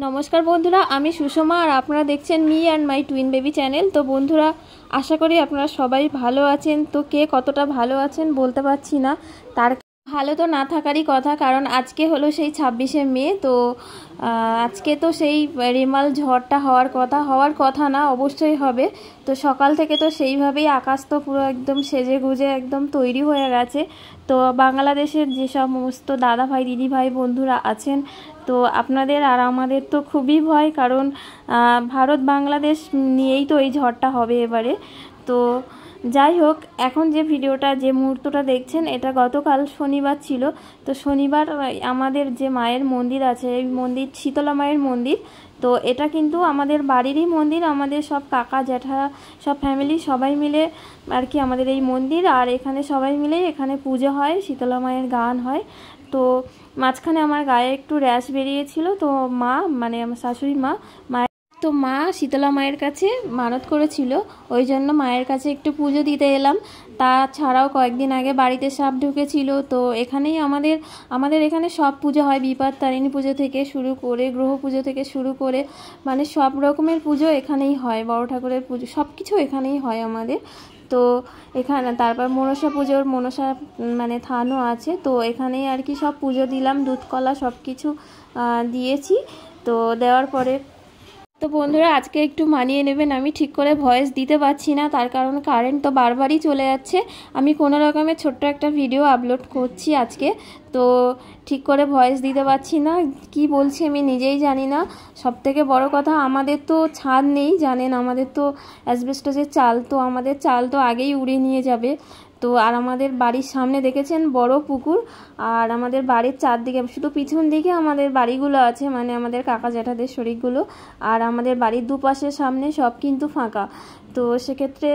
নমস্কার বন্ধুরা, আমি সুষমা আর আপনারা দেখছেন me and my twin baby channel. তো বন্ধুরা, আশা করি আপনারা সবাই ভালো আছেন। তো কে কতটা ভালো আছেন বলতে পারছি না, তার ভালো তো না থাকারই কথা, কারণ আজকে হলো সেই 26শে মে। তো আজকে তো সেই রেমাল ঝড়টা হওয়ার কথা না, অবশ্যই হবে। তো সকাল থেকে তো সেইভাবেই আকাশ তো পুরো একদম সেজে গুজে একদম তৈরি হয়ে গেছে। তো বাংলাদেশের যে সমস্ত দাদা ভাই দিদি ভাই বন্ধুরা আছেন, তো আপনাদের আর আমাদের তো খুবই ভয়, কারণ ভারত বাংলাদেশ নিয়েই তো এই ঝড়টা হবে এবারে। তো যাই হোক, এখন যে ভিডিওটা যে মুহূর্তটা দেখছেন, এটা গতকাল শনিবার ছিল। তো শনিবার আমাদের যে মায়ের মন্দির আছে, এই মন্দির শীতলা মায়ের মন্দির। তো এটা কিন্তু আমাদের বাড়িরই মন্দির, আমাদের সব কাকা জ্যাঠা সব ফ্যামিলি সবাই মিলে আর কি আমাদের এই মন্দির। আর এখানে সবাই মিলে এখানে পুজো হয়, শীতলা মায়ের গান হয়। তো মাঝখানে আমার গায়ে একটু র্যাশ বেরিয়েছিল, তো মা মানে আমার শাশুড়ি মা শীতলা মায়ের কাছে মানত করেছিল, ওই জন্য মায়ের কাছে একটু পুজো দিতে এলাম। তাছাড়াও কয়েকদিন আগে বাড়িতে সাপ ঢুকেছিল। তো এখানেই আমাদের এখানে সব পুজো হয়, বিপদ তারিণী পুজো থেকে শুরু করে গ্রহ পুজো থেকে শুরু করে মানে সব রকমের পুজো এখানেই হয়, বড় ঠাকুরের পুজো সব কিছু এখানেই হয় আমাদের। তো এখানে তারপর মনসা মানে থানও আছে। তো এখানেই আর কি সব পুজো দিলাম, দুধ কলা সব কিছু দিয়েছি। তো দেওয়ার পরে তো বন্ধুরা, আজকে একটু মানিয়ে নেবেন, আমি ঠিক করে ভয়েস দিতে পারছি না, তার কারণ কারেন্ট তো বারবারই চলে যাচ্ছে। আমি কোনো রকমের ছোট্ট একটা ভিডিও আপলোড করছি আজকে, তো ঠিক করে ভয়েস দিতে পারছি না, কি বলছি আমি নিজেই জানি না। সবথেকে বড় কথা, আমাদের তো ছাদ নেই জানেন, আমাদের তো অ্যাসবেস্টসের চাল, তো আমাদের চাল তো আগেই উড়ে নিয়ে যাবে। তো আর আমাদের বাড়ির সামনে দেখেছেন বড় পুকুর, আর আমাদের বাড়ির চারদিকে শুধু পিছন দিকে আমাদের বাড়িগুলো আছে, মানে আমাদের কাকা জ্যাঠাদের শরীরগুলো, আর আমাদের বাড়ির দুপাশের সামনে সব কিন্তু ফাঁকা। তো সেক্ষেত্রে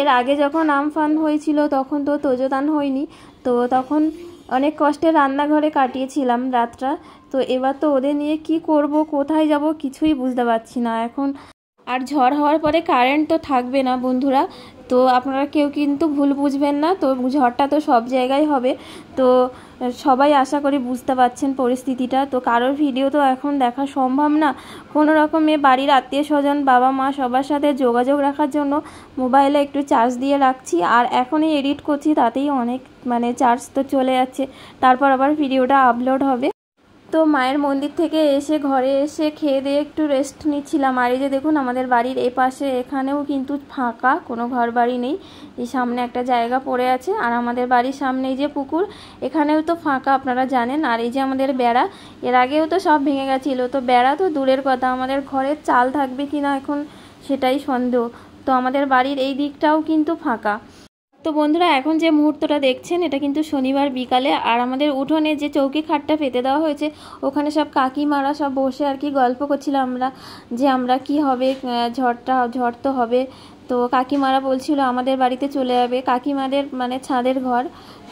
এর আগে যখন আমফান হয়েছিল তখন তো তোজোদান হয়নি, তো তখন অনেক কষ্টে রান্নাঘরে কাটিয়েছিলাম রাতটা। তো এবার তো ওদের নিয়ে কি করব, কোথায় যাব কিছুই বুঝতে পারছি না এখন। আর ঝড় হওয়ার পরে কারেন্ট তো থাকবে না বন্ধুরা, তো আপনারা কেউ কিন্তু ভুল বুঝবেন না। তো ঝড়টা তো সব জায়গায় হবে, তো সবাই আশা করি বুঝতে পারছেন পরিস্থিতিটা। তো কারোর ভিডিও তো এখন দেখা সম্ভব না, কোনো রকমে বাড়ির আত্মীয় স্বজন বাবা মা সবার সাথে যোগাযোগ রাখার জন্য মোবাইলে একটু চার্জ দিয়ে রাখছি, আর এখনই এডিট করছি, তাতেই অনেক মানে চার্জ তো চলে যাচ্ছে, তারপর আবার ভিডিওটা আপলোড হবে। তো মায়ের মন্দির থেকে এসে ঘরে এসে খেয়ে দিয়ে একটু রেস্ট নিচ্ছিলাম। আর এই যে দেখুন, আমাদের বাড়ির এই পাশে এখানেও কিন্তু ফাঁকা, কোনো ঘর বাড়ি নেই, এই সামনে একটা জায়গা পড়ে আছে। আর আমাদের বাড়ির সামনে এই যে পুকুর, এখানেও তো ফাঁকা, আপনারা জানেন। আর এই যে আমাদের বেড়া, এর আগেও তো সব ভেঙে গেছিলো, তো বেড়া তো দূরের কথা, আমাদের ঘরের চাল থাকবে কি না এখন সেটাই সন্দেহ। তো আমাদের বাড়ির এই দিকটাও কিন্তু ফাঁকা। তো বন্ধুরা, এখন যে মুহূর্তটা দেখছেন, এটা কিন্তু শনিবার বিকালে, আর আমাদের উঠোনে যে চৌকি খাটটা পেতে দেওয়া হয়েছে, ওখানে সব কাকিমারা সব বসে আর কি গল্প করছিলাম আমরা কি হবে, ঝড় তো হবে। তো কাকিমারা বলছিল আমাদের বাড়িতে চলে যাবে, কাকিমাদের মানে ছাদের ঘর।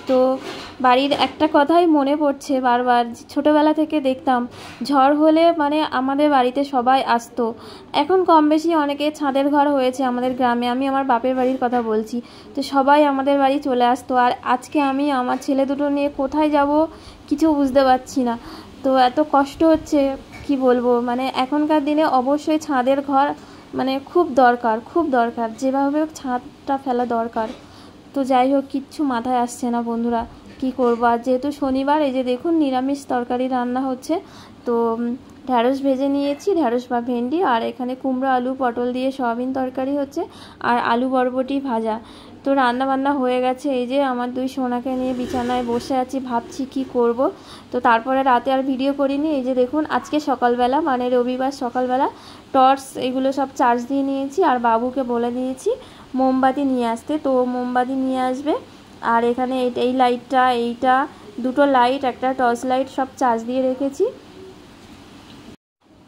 তো বাড়ির একটা কথাই মনে পড়ছে বারবার, ছোটোবেলা থেকে দেখতাম ঝড় হলে মানে আমাদের বাড়িতে সবাই আসতো। এখন কম বেশি অনেকে ছাদের ঘর হয়েছে আমাদের গ্রামে, আমি আমার বাপের বাড়ির কথা বলছি। তো সবাই আমাদের বাড়ি চলে আসতো, আর আজকে আমি আমার ছেলে দুটো নিয়ে কোথায় যাব কিছু বুঝতে পারছি না। তো এত কষ্ট হচ্ছে কি বলবো, মানে এখনকার দিনে অবশ্যই ছাদের ঘর মানে খুব দরকার, যেভাবে ছাদটা ফেলা দরকার। তো যাই হোক, কিচ্ছু মাথায় আসছে না বন্ধুরা, কি করবো। আর যেহেতু শনিবার, এই যে দেখুন নিরামিষ তরকারি রান্না হচ্ছে। তো ঢ্যাঁড়স ভেজে নিয়েছি, ঢ্যাঁড়স বা ভেন্ডি, আর এখানে কুমড়ো আলু পটল দিয়ে সয়াবিন তরকারি হচ্ছে, আর আলু বরবটি ভাজা। তো রান্না বান্না হয়ে গেছে। এই যে আমার দুই সোনাকে নিয়ে বিছানায় বসে আছি, ভাবছি কি করব। তো তারপরে রাতে আর ভিডিও করিনি। এই যে দেখুন, আজকে সকালবেলা মানে রবিবার সকালবেলা টর্চ এগুলো সব চার্জ দিয়ে নিয়েছি, আর বাবুকে বলে দিয়েছি মোমবাতি নিয়ে আসতে, তো মোমবাতি নিয়ে আসবে। আর এখানে এই লাইটটা, এইটা দুটো লাইট, একটা টর্চ লাইট সব চার্জ দিয়ে রেখেছি।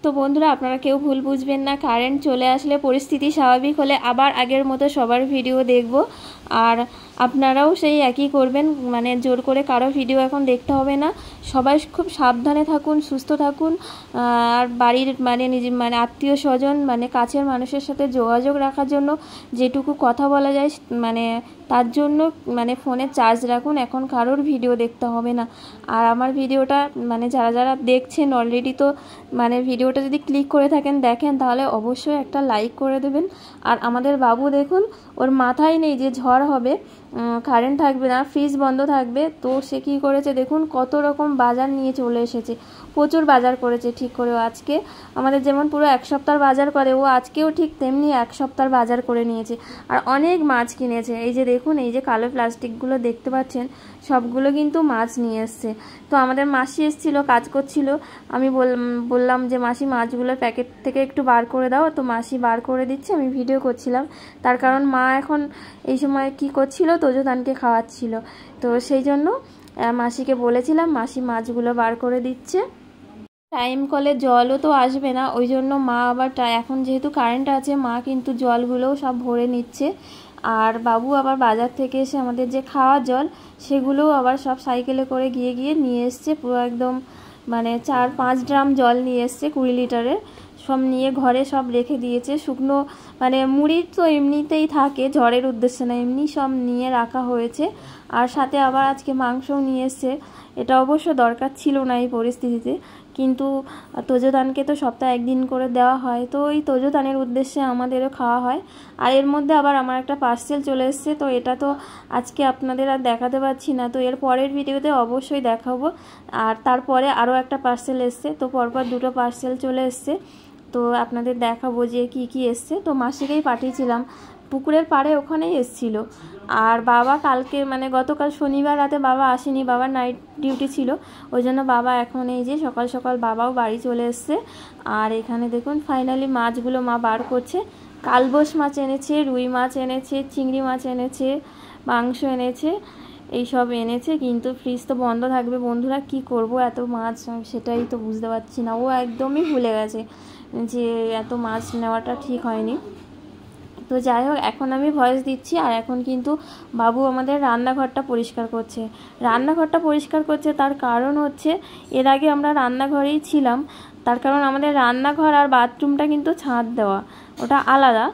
তো বন্ধুরা, আপনারা কেউ ভুল বুঝবেন না, কারেন্ট চলে আসলে পরিস্থিতি স্বাভাবিক হলে আবার আগের মতো সবার ভিডিও দেখব, আর আপনারাও সেই একই করবেন, মানে জোর করে কারো ভিডিও এখন দেখতে হবে না। সবাই খুব সাবধানে থাকুন, সুস্থ থাকুন, আর বাড়ির মানে আত্মীয় স্বজন মানে কাছের মানুষের সাথে যোগাযোগ রাখার জন্য যেটুকু কথা বলা যায় মানে তার জন্য মানে ফোনে চার্জ রাখুন, এখন কারোর ভিডিও দেখতে হবে না। আর আমার ভিডিওটা মানে যারা যারা দেখছেন অলরেডি, তো মানে ভিডিওটা যদি ক্লিক করে থাকেন দেখেন, তাহলে অবশ্যই একটা লাইক করে দেবেন। আর আমাদের বাবু দেখুন, ওর মাথায় নেই যে ঝড় হবে, কারেন্ট থাকবে না, ফ্রিজ বন্ধ থাকবে, তো সে কী করেছে দেখুন, কত রকম বাজার নিয়ে চলে এসেছে, প্রচুর বাজার করেছে ঠিক করে। আজকে আমাদের যেমন পুরো এক সপ্তাহ বাজার করে, ও আজকেও ঠিক তেমনি এক সপ্তাহ বাজার করে নিয়েছে। আর অনেক মাছ কিনেছে, এই যে দেখুন, এই যে কালো প্লাস্টিকগুলো দেখতে পাচ্ছেন, সবগুলো কিন্তু মাছ নিয়ে এসছে। তো আমাদের মাসি এসেছিল, কাজ করছিল, আমি বললাম যে মাসি মাছগুলোর প্যাকেট থেকে একটু বার করে দাও, তো মাসি বার করে দিচ্ছে, আমি ভিডিও করছিলাম। তার কারণ মা এখন এই সময় কি করছিল, তোজোতানকে খাওয়াচ্ছিল, তো সেই জন্য মাসিকে বলেছিলাম, মাসি মাছগুলো বার করে দিচ্ছে। টাইম কলে জলও তো আসবে না, ওই জন্য মা আবার এখন যেহেতু কারেন্ট আছে, মা কিন্তু জলগুলোও সব ভরে নিচ্ছে। আর বাবু আবার বাজার থেকে এসে আমাদের যে খাওয়ার জল, সেগুলোও আবার সব সাইকেলে করে গিয়ে নিয়ে এসছে, পুরো একদম মানে 4-5 ড্রাম জল নিয়ে এসছে 20 লিটারের, সব নিয়ে ঘরে সব রেখে দিয়েছে। শুকনো মানে মুড়ি তো এমনিতেই থাকে, ঝড়ের উদ্দেশ্যে না, এমনি সব নিয়ে রাখা হয়েছে। আর সাথে আবার আজকে মাংসও নিয়ে এসছে, এটা অবশ্য দরকার ছিল না এই পরিস্থিতিতে, কিন্তু তোজোতানকে তো সপ্তাহে একদিন করে দেওয়া হয়, তো এই তোজোতানের উদ্দেশ্যে আমাদেরও খাওয়া হয়। আর এর মধ্যে আবার আমার একটা পার্সেল চলে এসছে, তো এটা তো আজকে আপনাদের আর দেখাতে পারছি না, তো এর পরের ভিডিওতে অবশ্যই দেখাবো। আর তারপরে আরও একটা পার্সেল এসছে, তো পরপর 2টো পার্সেল চলে এসছে, তো আপনাদের দেখাবো যে কি কি এসছে। তো মাসিকেই পাঠিয়েছিলাম, পুকুরের পাড়ে ওখানেই এসছিল। আর বাবা কালকে মানে গতকাল শনিবার রাতে বাবা আসেনি, বাবার নাইট ডিউটি ছিল, ওই জন্য বাবা এখন এই যে সকাল সকাল বাবাও বাড়ি চলে এসছে। আর এখানে দেখুন ফাইনালি মাছগুলো মা বার করছে, কালবোস মাছ এনেছে, রুই মাছ এনেছে, চিংড়ি মাছ এনেছে, মাংস এনেছে, এইসব এনেছে। কিন্তু ফ্রিজ তো বন্ধ থাকবে বন্ধুরা, কি করব এত মাছ, সেটাই তো বুঝতে পারছি না। ও একদমই ভুলে গেছে যে এত মাছ নেওয়াটা ঠিক হয়নি। তো যাই হোক, এখন আমি ভয়েস দিচ্ছি। আর এখন কিন্তু বাবু আমাদের রান্নাঘরটা পরিষ্কার করছে। রান্নাঘরটা পরিষ্কার করছে তার কারণ হচ্ছে, এর আগে আমরা রান্নাঘরেই ছিলাম, তার কারণ আমাদের রান্নাঘর আর বাথরুমটা কিন্তু ছাদ দেওয়া, ওটা আলাদা।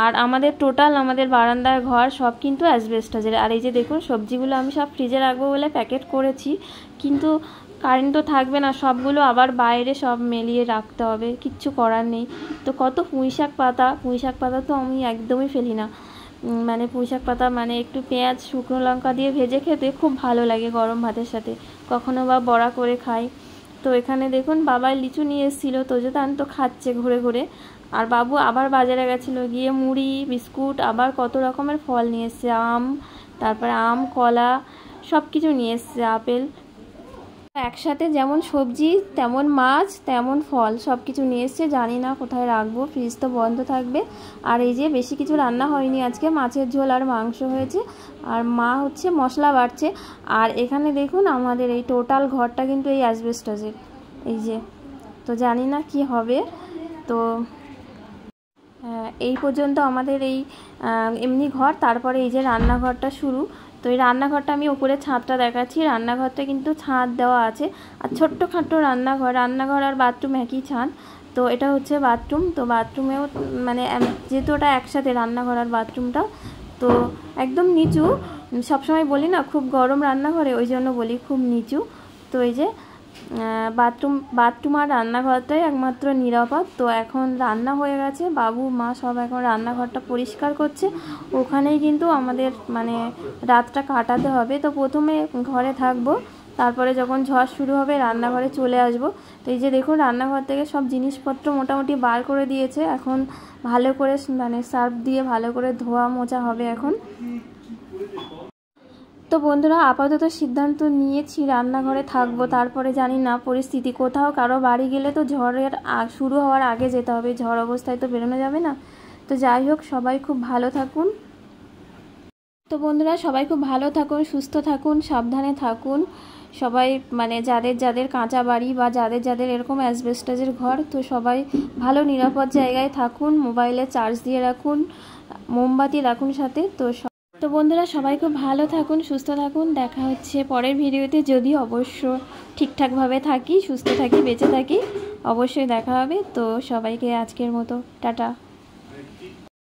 আর আমাদের টোটাল আমাদের বারান্দার ঘর সব কিন্তু অ্যাসবেস্টসের। আর এই যে দেখুন, সবজিগুলো আমি সব ফ্রিজে রাখবো বলে প্যাকেট করেছি, কিন্তু কারেন্ট তো থাকবে না, সবগুলো আবার বাইরে সব মেলিয়ে রাখতে হবে, কিচ্ছু করার নেই। তো কত পুঁইশাক পাতা তো আমি একদমই ফেলি না, মানে পুঁইশাক পাতা মানে একটু পেঁয়াজ শুকনো লঙ্কা দিয়ে ভেজে খেতে খুব ভালো লাগে গরম ভাতের সাথে, কখনো বা বড়া করে খাই। তো এখানে দেখুন বাবা লিচু নিয়ে এসেছিলো, তোজোতান তো খাচ্ছে ঘুরে ঘুরে। আর বাবু আবার বাজারে গেছিলো, গিয়ে মুড়ি বিস্কুট আবার কত রকমের ফল নিয়ে এসছে, তারপরে আম কলা সব কিছু নিয়ে এসছে, আপেল, একসাথে যেমন সবজি তেমন মাছ তেমন ফল সব কিছু নিয়ে এসছে। জানি না কোথায় রাখবো, ফ্রিজ তো বন্ধ থাকবে। আর এই যে বেশি কিছু রান্না হয়নি আজকে, মাছের ঝোল আর মাংস হয়েছে, আর মা হচ্ছে মশলা বাটছে। আর এখানে দেখুন আমাদের এই টোটাল ঘরটা কিন্তু এই অ্যাসবেস্টসের, এই যে, তো জানি না কি হবে। তো এই পর্যন্ত আমাদের এই এমনি ঘর, তারপরে এই যে রান্নাঘরটা শুরু। তো এই রান্নাঘরটা আমি উপরে ছাদটা দেখাচ্ছি, রান্নাঘরটা কিন্তু ছাদ দেওয়া আছে, আর ছোট্টখাটো রান্নাঘর আর বাথরুম একই ছাদ। তো এটা হচ্ছে বাথরুম, তো বাথরুমেও মানে যেহেতু ওটা একসাথে রান্নাঘর আর বাথরুমটা, তো একদম নিচু। সবসময় বলি না খুব গরম রান্নাঘরে, ওই জন্য বলি খুব নিচু। তো এই যে বাথরুম আর রান্নাঘরটাই একমাত্র নিরাপদ। তো এখন রান্না হয়ে গেছে, বাবু মা সব এখন রান্নাঘরটা পরিষ্কার করছে, ওখানেই কিন্তু আমাদের মানে রাতটা কাটাতে হবে। তো প্রথমে ঘরে থাকবো, তারপরে যখন ঝড় শুরু হবে রান্নাঘরে চলে আসব। তো এই যে দেখুন রান্নাঘর থেকে সব জিনিসপত্র মোটামুটি বার করে দিয়েছে, এখন ভালো করে মানে সার্ফ দিয়ে ভালো করে ধোয়া মোছা হবে এখন। তো বন্ধুরা আপাতত সিদ্ধান্ত নিয়েছি রান্নাঘরে থাকবো, তারপরে জানি না পরিস্থিতি, কোথাও কারো বাড়ি গেলে তো ঝড়ের শুরু হওয়ার আগে যেতে হবে, ঝড় অবস্থায় তো বেরোনো যাবে না। তো যাই হোক, সবাই খুব ভালো থাকুন। তো বন্ধুরা সবাই খুব ভালো থাকুন, সুস্থ থাকুন, সাবধানে থাকুন সবাই, মানে যাদের যাদের কাঁচা বাড়ি বা যাদের যাদের এরকম অ্যাসবেস্টসের ঘর, তো সবাই ভালো নিরাপদ জায়গায় থাকুন, মোবাইলে চার্জ দিয়ে রাখুন, মোমবাতি রাখুন সাথে। তো বন্ধুরা সবাই খুব ভালো থাকুন, সুস্থ থাকুন, দেখা হচ্ছে পরের ভিডিওতে, যদি অবশ্য ঠিকঠাকভাবে থাকি, সুস্থ থাকি, বেঁচে থাকি, অবশ্যই দেখা হবে। তো সবাইকে আজকের মতো টাটা।